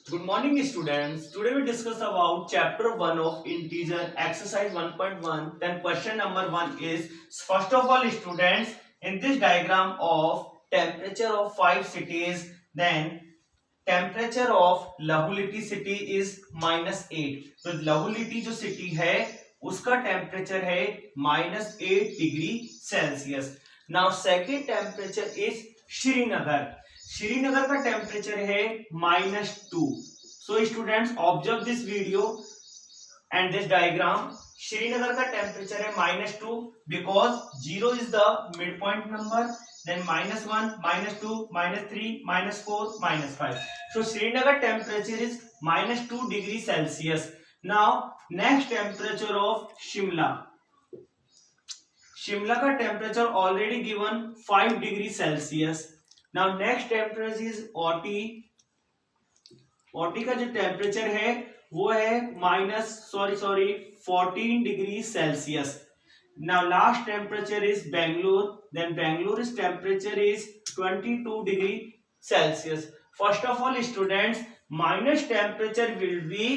Good morning, students. Today we discuss about chapter 1 of integer exercise 1.1. Then question number 1 is, first of all, students, in this diagram of temperature of 5 cities, then temperature of Lahuliti city is -8. तो लहुलिटी जो city है उसका temperature है -8 degree Celsius. Now second temperature is Srinagar. Srinagar का temperature है -2. So students observe this video and this diagram. Srinagar का temperature है -2 because 0 is the mid point number, then -1, -2, -3, -4, -5. So Srinagar temperature is -2 degree Celsius. Now next temperature of Shimla. Shimla का temperature already given 5 degree Celsius. Now next temperature is Ooty. Ooty का जो temperature है वो है -14 degree Celsius. Now last temperature is Bangalore. Then Bangalore's temperature is 22 degree Celsius. First of all, students, minus temperature will be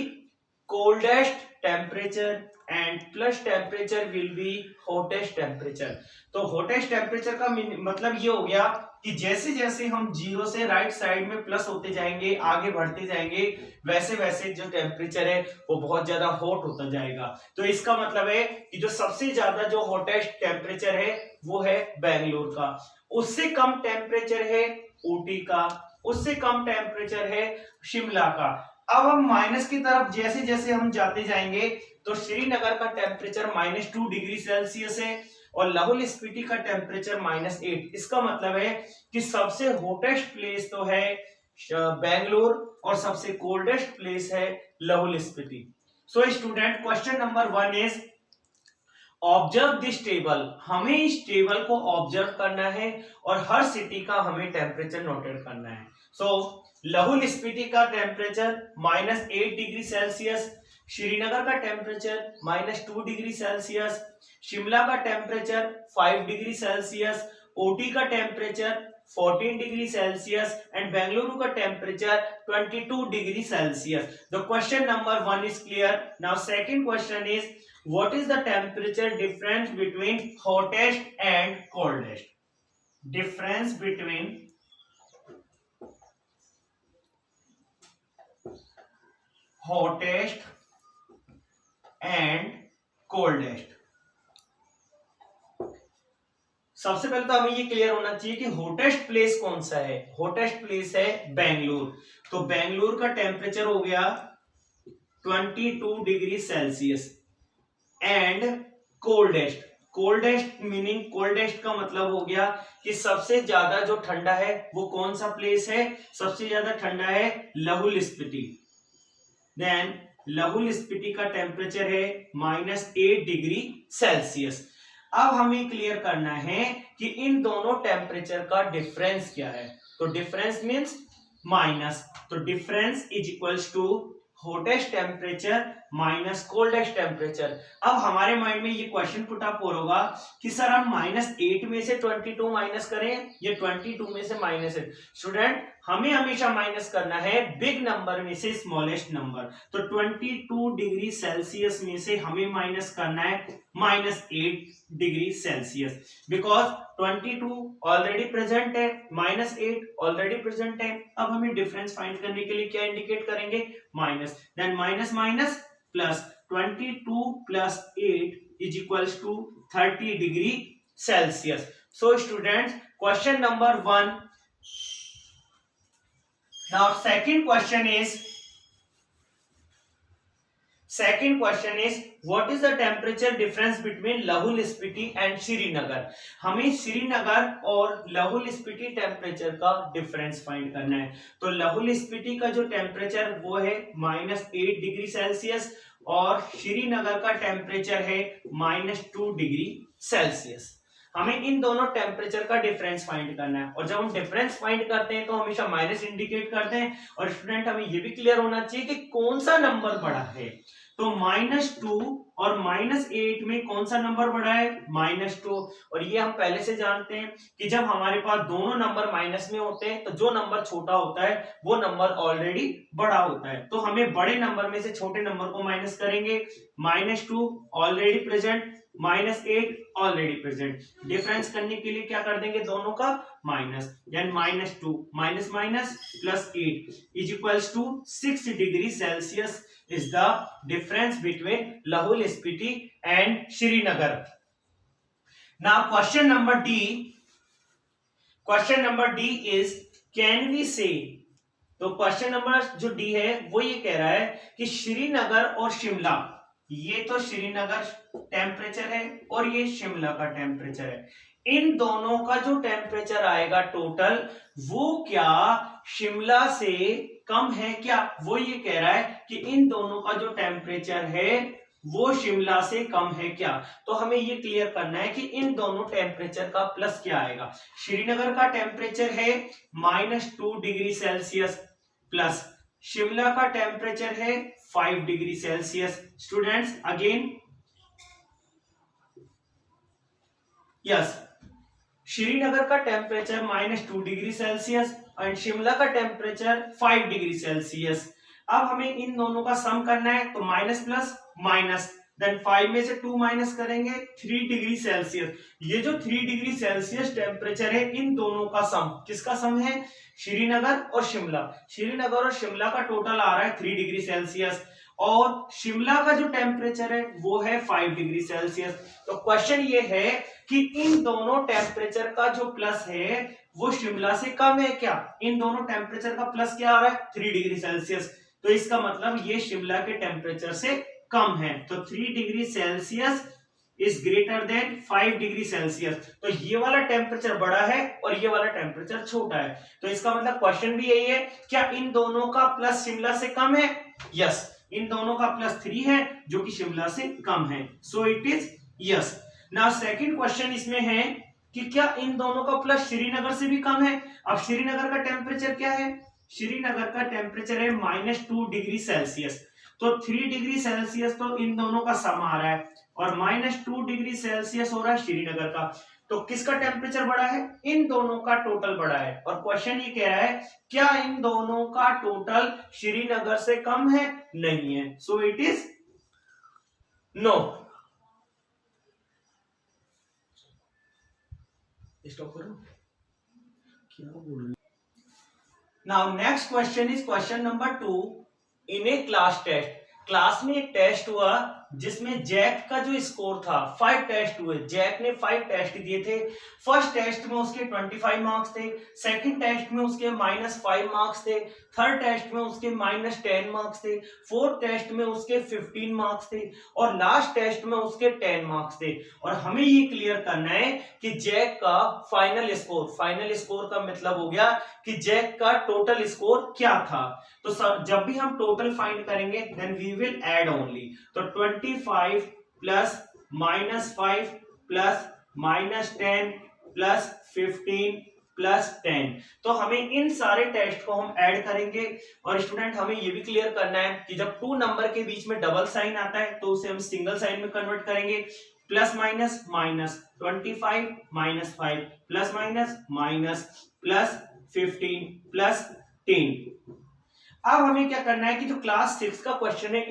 coldest temperature and plus temperature will be hottest temperature. तो hottest temperature का मतलब ये हो गया कि जैसे जैसे हम जीरो से राइट साइड में प्लस होते जाएंगे, आगे बढ़ते जाएंगे, वैसे वैसे जो टेम्परेचर है वो बहुत ज्यादा हॉट होता जाएगा. तो इसका मतलब है कि जो सबसे ज्यादा जो हॉटेस्ट टेम्परेचर है वो है बेंगलोर का, उससे कम टेम्परेचर है ऊटी का, उससे कम टेम्परेचर है शिमला का. अब हम माइनस की तरफ जैसे जैसे हम जाते जाएंगे तो श्रीनगर का टेम्परेचर -2 डिग्री सेल्सियस है और लाहौल स्पीति का टेम्परेचर -8. इसका मतलब है कि सबसे हॉटेस्ट प्लेस तो है बेंगलोर और सबसे कोल्डेस्ट प्लेस है Lahaul Spiti. So student, question number 1 is observe this table. हमें इस टेबल को ऑब्जर्व करना है और हर सिटी का हमें टेम्परेचर नोटेट करना है. सो लाहौल स्पीति का टेम्परेचर -8 डिग्री सेल्सियस, श्रीनगर का टेम्परेचर -2 डिग्री सेल्सियस, शिमला का टेम्परेचर 5 डिग्री सेल्सियस, ओटी का temperature 14 degree Celsius and Bengaluru का temperature 22 degree Celsius. The question number 1 is clear. Now second question is, what is the temperature difference between hottest and coldest? Difference between hottest and coldest. सबसे पहले तो हमें ये clear होना चाहिए कि hottest place कौन सा है. हॉटेस्ट प्लेस है बेंगलुरु. तो बेंगलुरु का टेम्परेचर हो गया 22 degree Celsius and coldest meaning coldest का मतलब हो गया कि सबसे ज्यादा जो ठंडा है वो कौन सा प्लेस है? सबसे ज्यादा ठंडा है लाहौल स्पीति. देन लाहौल स्पीति का टेम्परेचर है -8 डिग्री सेल्सियस. अब हमें क्लियर करना है कि इन दोनों टेम्परेचर का डिफरेंस क्या है. तो डिफरेंस मींस माइनस. तो difference is equals to hottest temperature minus coldest temperature. अब हमारे माइंड में ये क्वेश्चन पुट अप होगा कि सर हम -8 में से 22 माइनस करें या 22 में से -8. स्टूडेंट, हमें हमेशा माइनस करना है बिग नंबर में से स्मॉलेस्ट नंबर. तो 22 डिग्री सेल्सियस में से हमें माइनस करना है -8 degree Celsius because 22 already present है, -8 ऑलरेडी प्रेजेंट है. अब हमें डिफरेंस फाइंड करने के लिए क्या इंडिकेट करेंगे? Minus. Then minus minus plus 22 plus 8 is equals to 30 degree Celsius. So students, question number 1. Now second question is what is the temperature difference between Lahul Spiti and Srinagar? हमें श्रीनगर और Lahaul Spiti temperature का difference find करना है. तो लाहौल स्पीति का जो temperature वो है -8 डिग्री सेल्सियस और श्रीनगर का टेम्परेचर है -2 डिग्री सेल्सियस. हमें इन दोनों टेम्परेचर का डिफरेंस फाइंड करना है, और जब हम डिफरेंस फाइंड करते हैं तो हमेशा माइनस इंडिकेट करते हैं। और स्टूडेंट हमें ये भी क्लियर होना चाहिए कि कौन सा नंबर बड़ा है। तो -2 और -8 में कौन सा नंबर बड़ा है? -2। और ये हम पहले से जानते हैं कि जब हमारे पास दोनों नंबर माइनस में होते हैं तो जो नंबर छोटा होता है वो नंबर ऑलरेडी बड़ा होता है। तो हमें बड़े नंबर में से छोटे नंबर को माइनस करेंगे। -2 already present, -8 already present. Difference करने के लिए क्या कर देंगे? दोनों का माइनस, यानी -2 minus minus +8 is equals to 6 degree Celsius is the difference between Lahul Spiti and Srinagar. Now question number D is can we say, तो क्वेश्चन नंबर जो डी है वो ये कह रहा है कि श्रीनगर और शिमला, ये तो श्रीनगर टेम्परेचर है और ये शिमला का टेम्परेचर है, इन दोनों का जो टेम्परेचर आएगा टोटल वो क्या शिमला से कम है क्या? वो ये कह रहा है कि इन दोनों का जो टेम्परेचर है वो शिमला से कम है क्या? तो हमें ये क्लियर करना है कि इन दोनों टेम्परेचर का प्लस क्या आएगा। श्रीनगर का टेम्परेचर है -2 डिग्री सेल्सियस प्लस शिमला का टेम्परेचर है 5 degree Celsius. Students again yes, Srinagar का temperature -2 degree Celsius and Shimla का टेम्परेचर 5 डिग्री सेल्सियस। अब हमें इन दोनों का सम करना है, तो माइनस प्लस माइनस, देन 5 में से 2 माइनस करेंगे 3 डिग्री सेल्सियस। ये जो 3 डिग्री सेल्सियस टेम्परेचर है इन दोनों का सम, किसका सम है? श्रीनगर और शिमला। श्रीनगर और शिमला का टोटल आ रहा है 3 डिग्री सेल्सियस और शिमला का जो टेम्परेचर है वो है 5 डिग्री सेल्सियस। तो क्वेश्चन ये है कि इन दोनों टेम्परेचर का जो प्लस है वो शिमला से कम है क्या? इन दोनों टेम्परेचर का प्लस क्या आ रहा है? 3 डिग्री सेल्सियस। तो इसका मतलब ये शिमला के टेम्परेचर से कम है। तो 3 degree Celsius is greater than 5 degree Celsius. तो ये वाला टेम्परेचर बड़ा है और ये वाला टेम्परेचर छोटा है। तो इसका मतलब क्वेश्चन भी यही है, क्या इन दोनों का प्लस शिमला से कम है? यस, इन दोनों का प्लस 3 है जो कि शिमला से कम है। So it is yes. Now second question इसमें है कि क्या इन दोनों का प्लस श्रीनगर से भी कम है? अब श्रीनगर का टेम्परेचर क्या है? श्रीनगर का टेम्परेचर है -2 डिग्री सेल्सियस। तो 3 डिग्री सेल्सियस तो इन दोनों का सम आ रहा है और -2 डिग्री सेल्सियस हो रहा है श्रीनगर का। तो किसका टेम्परेचर बड़ा है? इन दोनों का टोटल बड़ा है। और क्वेश्चन ये कह रहा है क्या इन दोनों का टोटल श्रीनगर से कम है? नहीं है। So it is no. Stop करो, क्या बोल रहे? Now next question is question number 2 in a class test. Class में एक टेस्ट हुआ जिसमें जैक का जो स्कोर था, 5 टेस्ट हुए, जैक ने 5 टेस्ट दिए थे। फर्स्ट टेस्ट में उसके 25 मार्क्स थे, सेकंड टेस्ट में उसके -5 मार्क्स थे, थर्ड टेस्ट में उसके -10 मार्क्स थे, फोर्थ टेस्ट में उसके 15 मार्क्स थे और लास्ट टेस्ट में उसके 10 मार्क्स थे। और हमें ये क्लियर करना है कि जैक का फाइनल स्कोर का मतलब हो गया कि जैक का टोटल स्कोर क्या था। तो जब भी हम टोटल फाइंड करेंगे then we will add only. तो 25 प्लस -5 प्लस -10 प्लस 15 प्लस 10, तो हमें इन सारे टेस्ट को हम ऐड करेंगे। और स्टूडेंट हमें ये भी क्लियर करना है कि जब 2 नंबर के बीच में डबल साइन आता है तो उसे हम सिंगल साइन में कन्वर्ट करेंगे। Plus minus minus 25 -5 plus minus minus plus 15 plus 10। अब हमें क्या करना है कि जो क्लास 6 का क्वेश्चन है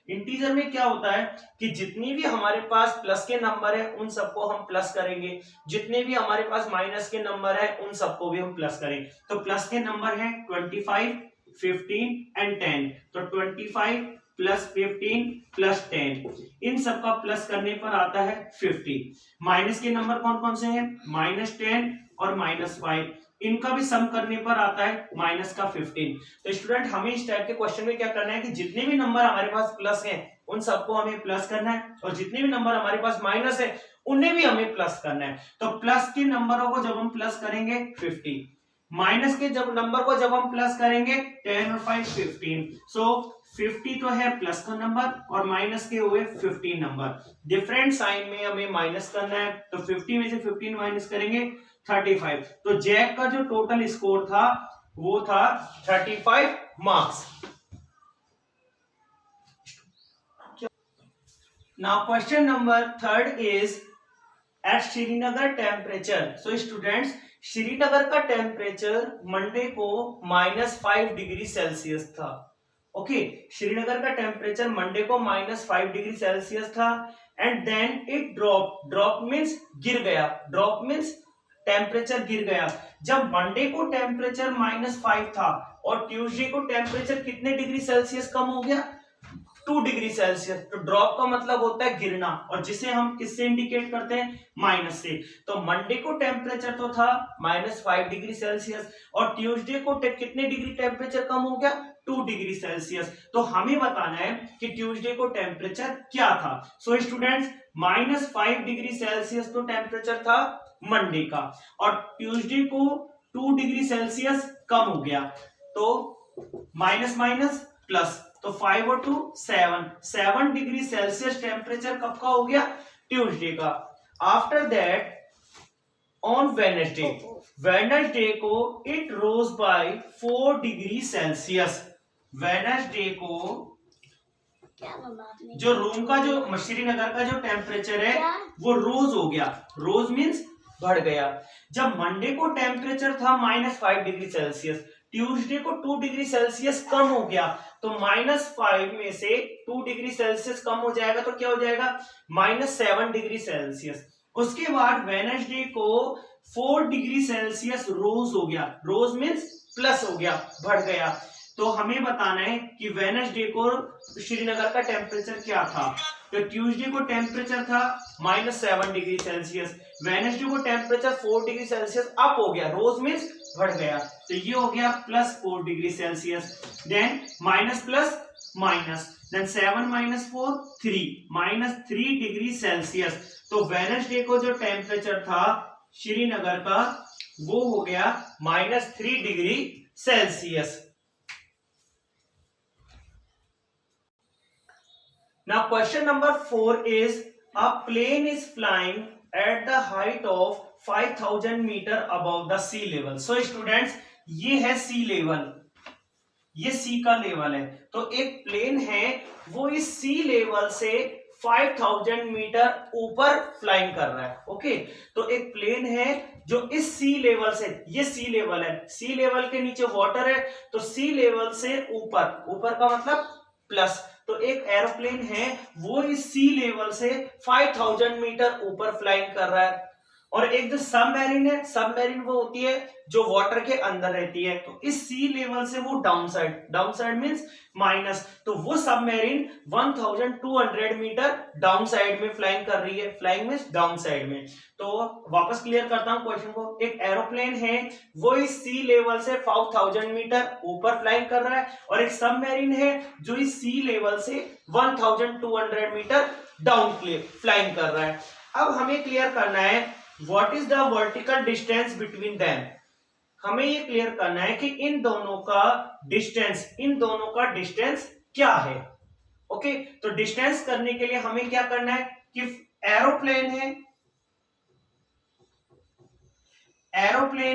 इंटीजर में क्या होता है कि जितनी भी हमारे पास प्लस के नंबर है उन सबको हम प्लस करेंगे, जितने भी हमारे पास माइनस के नंबर है उन सबको भी हम प्लस करें। तो प्लस के नंबर है 25 15 एंड 10। तो 25 प्लस 15 प्लस 10, इन सबका प्लस करने पर आता है 50। माइनस के नंबर कौन कौन से हैं? -10 और -5, इनका भी सम करने पर आता है माइनस का 15। तो स्टूडेंट हमें इस टाइप के क्वेश्चन में क्या करना है कि जितने भी नंबर हमारे पास प्लस हैं उन सबको हमें प्लस करना है और जितने भी नंबर हमारे पास माइनस है उन्हें भी हमें प्लस करना है। तो प्लस के नंबरों को जब हम प्लस करेंगे 50, माइनस के जब नंबर को जब हम प्लस करेंगे 10 और 5 15, सो 50 तो है प्लस का नंबर और माइनस के हुए 15 नंबर। डिफरेंट साइन में हमें माइनस करना है, तो 50 में से 15 माइनस करेंगे 35। तो जैक का जो टोटल स्कोर था वो था 35 marks. Now question number 3 is at Srinagar temperature. So students, Srinagar का टेम्परेचर मंडे को -5 डिग्री सेल्सियस था। ओके, श्रीनगर का टेम्परेचर मंडे को -5 डिग्री सेल्सियस था and then it drop means गिर गया, ड्रॉप मीन्स टेम्परेचर गिर गया। जब मंडे को टेम्परेचर -5 था और ट्यूसडे को टेम्परेचर कितने डिग्री सेल्सियस कम हो गया, 2 डिग्री सेल्सियस। तो ड्रॉप का मतलब होता है गिरना, और जिसे हम किससे इंडिकेट करते हैं, माइनस से। तो मंडे को टेम्परेचर तो था -5 डिग्री सेल्सियस और ट्यूसडे को कितने डिग्री टेम्परेचर कम हो गया, 2 डिग्री सेल्सियस। तो हमें बताना है कि ट्यूसडे को टेम्परेचर क्या था। सो स्टूडेंट्स, -5 डिग्री सेल्सियस तो टेम्परेचर था मंडे का और ट्यूसडे को 2 डिग्री सेल्सियस कम हो गया। तो माइनस माइनस प्लस, तो 5 और 2 7 डिग्री सेल्सियस टेम्परेचर कब का हो गया, ट्यूसडे का। आफ्टर दैट ऑन वेडनेसडे को it rose by 4 degree Celsius. Wednesday को जो रूम का जो श्रीनगर का जो टेम्परेचर है वो रोज हो गया, रोज मीन्स बढ़ गया। जब मंडे को टेम्परेचर था -5 डिग्री सेल्सियस, ट्यूसडे को 2 डिग्री सेल्सियस कम हो गया, तो -5 में से 2 डिग्री सेल्सियस कम हो जाएगा तो क्या हो जाएगा, -7 डिग्री सेल्सियस। उसके बाद वेडनेसडे को 4 डिग्री सेल्सियस रोज हो गया, रोज मीन्स प्लस हो गया, बढ़ गया। तो हमें बताना है कि वेडनेसडे को श्रीनगर का टेम्परेचर क्या था। तो ट्यूसडे को टेम्परेचर था -7 डिग्री सेल्सियस, वेडनेसडे को टेम्परेचर 4 डिग्री सेल्सियस अप हो गया, रोज मीन्स बढ़ गया, तो ये हो गया +4 degree Celsius. Then minus plus minus, then 7 - 4 3 -3 degree Celsius. तो वेडनेसडे को जो टेम्परेचर था श्रीनगर का वो हो गया -3 degree Celsius. Now question number 4 is a plane is flying at the height of 5000 meter above the sea level. So students, ये है sea level, ये sea का लेवल है। तो एक प्लेन है वो इस sea level से 5000 मीटर ऊपर फ्लाइंग कर रहा है। ओके, तो एक प्लेन है जो इस सी लेवल से, ये सी लेवल है, सी लेवल के नीचे वाटर है, तो सी लेवल से ऊपर, ऊपर का मतलब प्लस, तो एक एरोप्लेन है वो इस सी लेवल से 5000 मीटर ऊपर फ्लाइंग कर रहा है। और एक जो सबमरीन है, सबमरीन वो होती है जो वाटर के अंदर रहती है, तो इस सी लेवल से वो डाउन साइड मींस माइनस, तो वो सबमरीन 1200 मीटर डाउन साइड में फ्लाइंग कर रही है, फ्लाइंग मींस डाउन साइड में। तो वापस क्लियर करता हूं क्वेश्चन को, एक एरोप्लेन है वो इस सी लेवल से 5000 मीटर ऊपर फ्लाइंग कर रहा है और एक सबमरीन है जो इस सी लेवल से 1200 मीटर डाउन फ्लाइंग कर रहा है। अब हमें क्लियर करना है what is the vertical distance between them. हमें ये क्लियर करना है कि इन दोनों का डिस्टेंस क्या है। ओके, तो डिस्टेंस करने के लिए हमें क्या करना है कि एरोप्लेन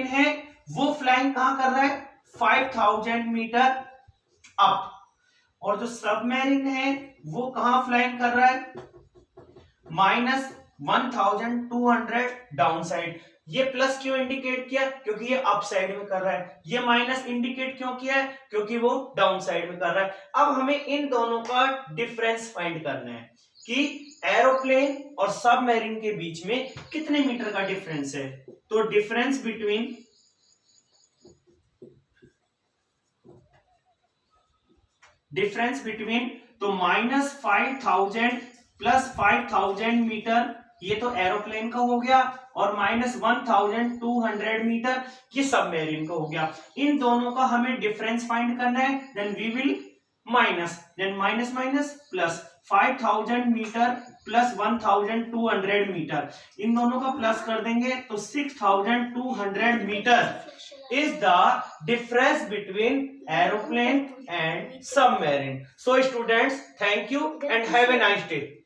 है वो फ्लाइंग कहां कर रहा है, 5000 मीटर अप, और जो सबमरीन है वो कहां फ्लाइंग कर रहा है, -1200 डाउन साइड। ये प्लस क्यों इंडिकेट किया, क्योंकि ये अप साइड में कर रहा है। ये माइनस इंडिकेट क्यों किया है, क्योंकि वो डाउन साइड में कर रहा है। अब हमें इन दोनों का डिफरेंस फाइंड करना है कि एरोप्लेन और सबमरीन के बीच में कितने मीटर का डिफरेंस है। तो डिफरेंस बिटवीन तो -5000 + 5000 मीटर, ये तो एरोप्लेन का हो गया, और -1200 मीटर ये सबमरीन का हो गया। इन दोनों का हमें डिफरेंस फाइंड करना है। Then we will minus, then minus plus 5000 meter plus 1200 meter, इन दोनों का प्लस कर देंगे तो 6200 meter is the difference between aeroplane and submarine. So students, thank you and have a nice day.